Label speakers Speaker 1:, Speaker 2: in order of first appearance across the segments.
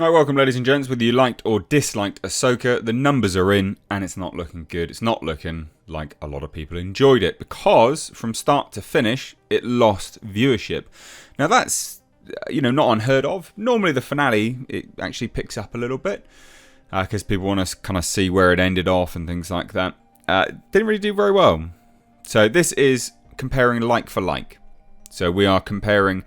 Speaker 1: Alright, welcome ladies and gents. Whether you liked or disliked Ahsoka, the numbers are in and it's not looking good. It's not looking like a lot of people enjoyed it because from start to finish, it lost viewership. Now that's, not unheard of. Normally the finale, it actually picks up a little bit because people want to kind of see where it ended off and things like that. Didn't really do very well. So this is comparing like for like. So we are comparing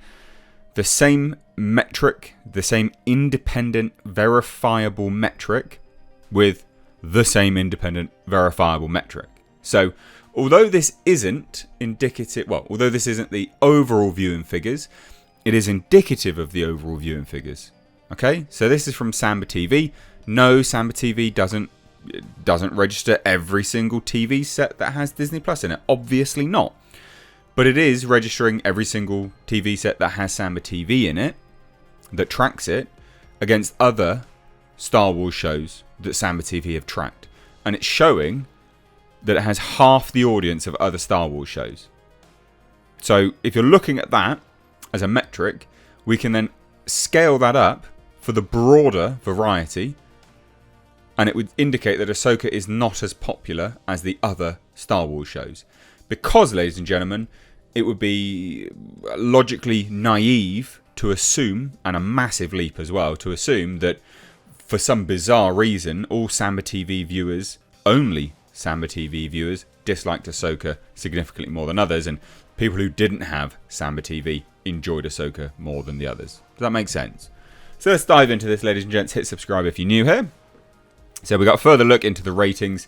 Speaker 1: the same metric, the same independent verifiable metric with the same independent verifiable metric. So although this isn't indicative, although this isn't the overall viewing figures, it is indicative of the overall viewing figures. Okay, so this is from Samba TV. No, Samba TV doesn't register every single TV set that has Disney Plus in it. Obviously not. But it is registering every single TV set that has Samba TV in it, that tracks it, against other Star Wars shows that Samba TV have tracked. And it's showing that it has half the audience of other Star Wars shows. So if you're looking at that as a metric, we can then scale that up for the broader variety, and it would indicate that Ahsoka is not as popular as the other Star Wars shows. Because, ladies and gentlemen, it would be logically naive to assume, and a massive leap as well, to assume that for some bizarre reason, all Samba TV viewers, only Samba TV viewers, disliked Ahsoka significantly more than others, and people who didn't have Samba TV enjoyed Ahsoka more than the others. Does that make sense? So let's dive into this, ladies and gents. Hit subscribe if you're new here. So we got a further look into the ratings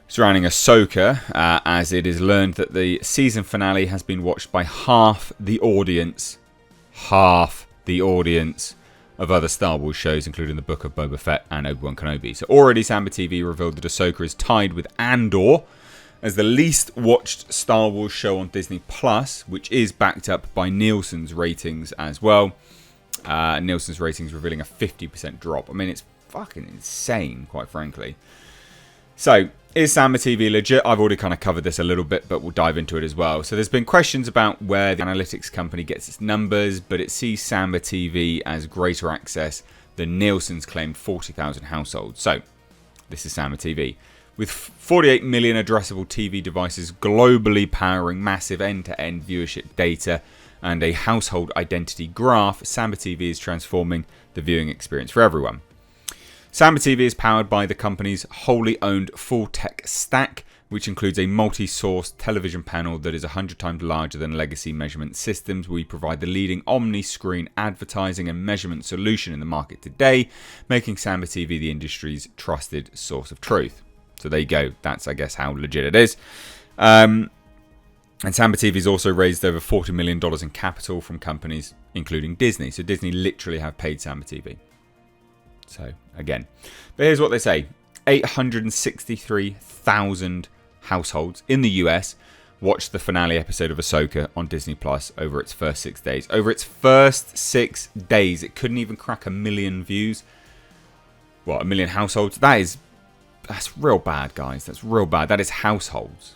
Speaker 1: surrounding Ahsoka, as it is learned that the season finale has been watched by half the audience of other Star Wars shows, including the Book of Boba Fett and Obi-Wan Kenobi. So already Samba TV revealed that Ahsoka is tied with Andor as the least watched Star Wars show on Disney Plus, which is backed up by Nielsen's ratings as well. Nielsen's ratings revealing a 50% drop. I mean, it's fucking insane, quite frankly. So, is Samba TV legit? I've already kind of covered this a little bit, but we'll dive into it as well. So there's been questions about where the analytics company gets its numbers, but it sees Samba TV as greater access than Nielsen's claimed 40,000 households. So, this is Samba TV. With 48 million addressable TV devices globally powering massive end-to-end viewership data and a household identity graph, Samba TV is transforming the viewing experience for everyone. Samba TV is powered by the company's wholly owned full tech stack, which includes a multi-source television panel that is 100 times larger than legacy measurement systems. We provide the leading omni-screen advertising and measurement solution in the market today, making Samba TV the industry's trusted source of truth. So there you go. That's, I guess, how legit it is. And Samba TV has also raised over $40 million in capital from companies, including Disney. So Disney literally have paid Samba TV. So, again. But here's what they say. 863,000 households in the US watched the finale episode of Ahsoka on Disney Plus over its first 6 days. Over its first 6 days, it couldn't even crack 1 million views. What, 1 million households? That's real bad, guys. That's real bad. That is households.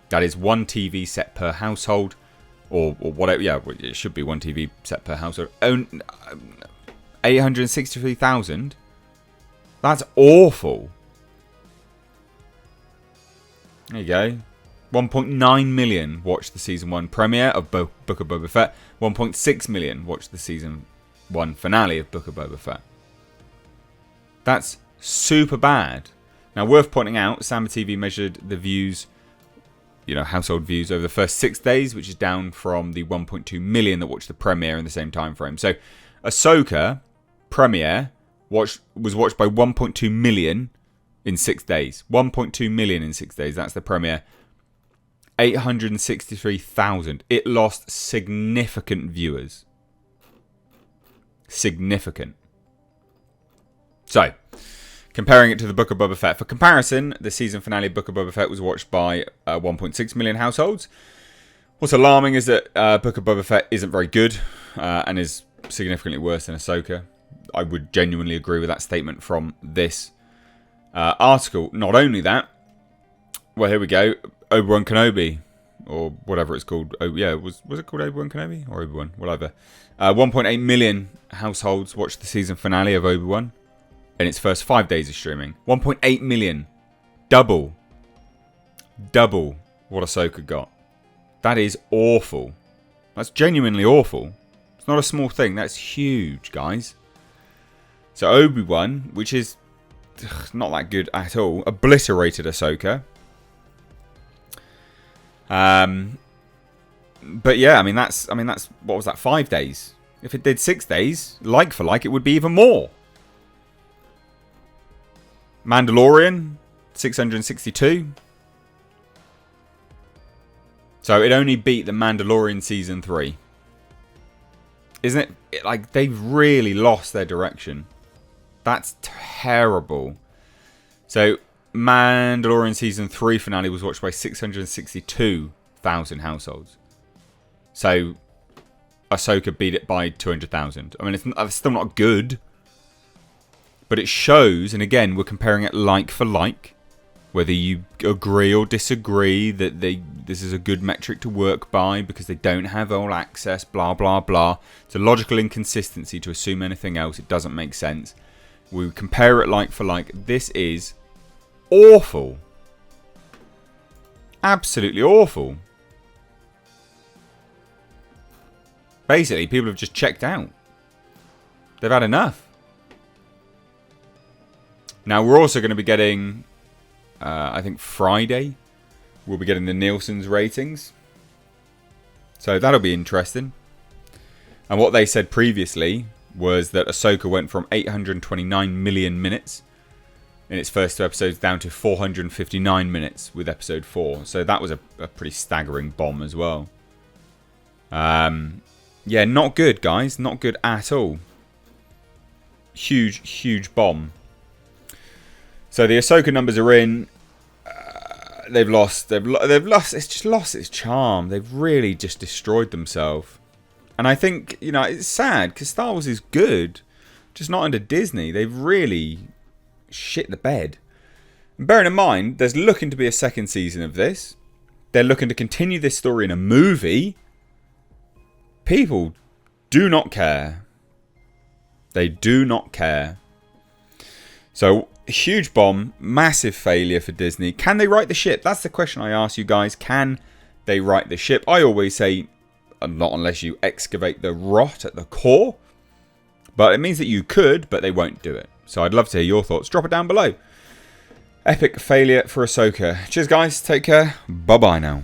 Speaker 1: That is one TV set per household. Or whatever. Yeah, it should be one TV set per household. 863,000. That's awful. There you go. 1.9 million watched the season 1 premiere of Book of Boba Fett. 1.6 million watched the season 1 finale of Book of Boba Fett. That's super bad. Now, worth pointing out, Samba TV measured the views, household views over the first 6 days, which is down from the 1.2 million that watched the premiere in the same time frame. So, Ahsoka premiere was watched by 1.2 million in 6 days. 1.2 million in 6 days. That's the premiere. 863,000. It lost significant viewers. Significant. So, comparing it to the Book of Boba Fett. For comparison, the season finale of Book of Boba Fett was watched by 1.6 million households. What's alarming is that Book of Boba Fett isn't very good and is significantly worse than Ahsoka. I would genuinely agree with that statement from this article. Not only that, well, here we go. Obi-Wan Kenobi or whatever it's called. Oh yeah, was it called Obi-Wan Kenobi or Obi-Wan? Whatever. 1.8 million households watched the season finale of Obi-Wan in its first 5 days of streaming. 1.8 million, double what Ahsoka got. That is awful. That's genuinely awful. It's not a small thing. That's huge, guys. So Obi-Wan, which is not that good at all, obliterated Ahsoka. But yeah, I mean that's what was that, 5 days? If it did 6 days, like for like, it would be even more. Mandalorian, 662. So it only beat the Mandalorian season 3. Isn't it like they've really lost their direction? That's terrible. So Mandalorian season 3 finale was watched by 662,000 households. So Ahsoka beat it by 200,000. I mean, it's still not good, but it shows, and again, we're comparing it like for like, whether you agree or disagree that this is a good metric to work by because they don't have all access, blah, blah, blah. It's a logical inconsistency to assume anything else. It doesn't make sense. We compare it like for like. This is awful. Absolutely awful. Basically, people have just checked out. They've had enough. Now, we're also going to be getting, I think Friday, we'll be getting the Nielsen's ratings. So that'll be interesting. And what they said previously was that Ahsoka went from 829 million minutes in its first 2 episodes down to 459 minutes with episode 4. So that was a pretty staggering bomb as well. Yeah, not good, guys. Not good at all. Huge bomb. So the Ahsoka numbers are in. They've lost. It's just lost its charm. They've really just destroyed themselves. And I think, you know, it's sad because Star Wars is good, just not under Disney. They've really shit the bed. And bearing in mind, there's looking to be a second season of this. They're looking to continue this story in a movie. People do not care. They do not care. So, a huge bomb, massive failure for Disney. Can they right the ship? That's the question I ask you guys. Can they right the ship? I always say, not unless you excavate the rot at the core. But it means that you could, but they won't do it. So I'd love to hear your thoughts. Drop it down below. Epic failure for Ahsoka. Cheers, guys. Take care. Bye-bye now.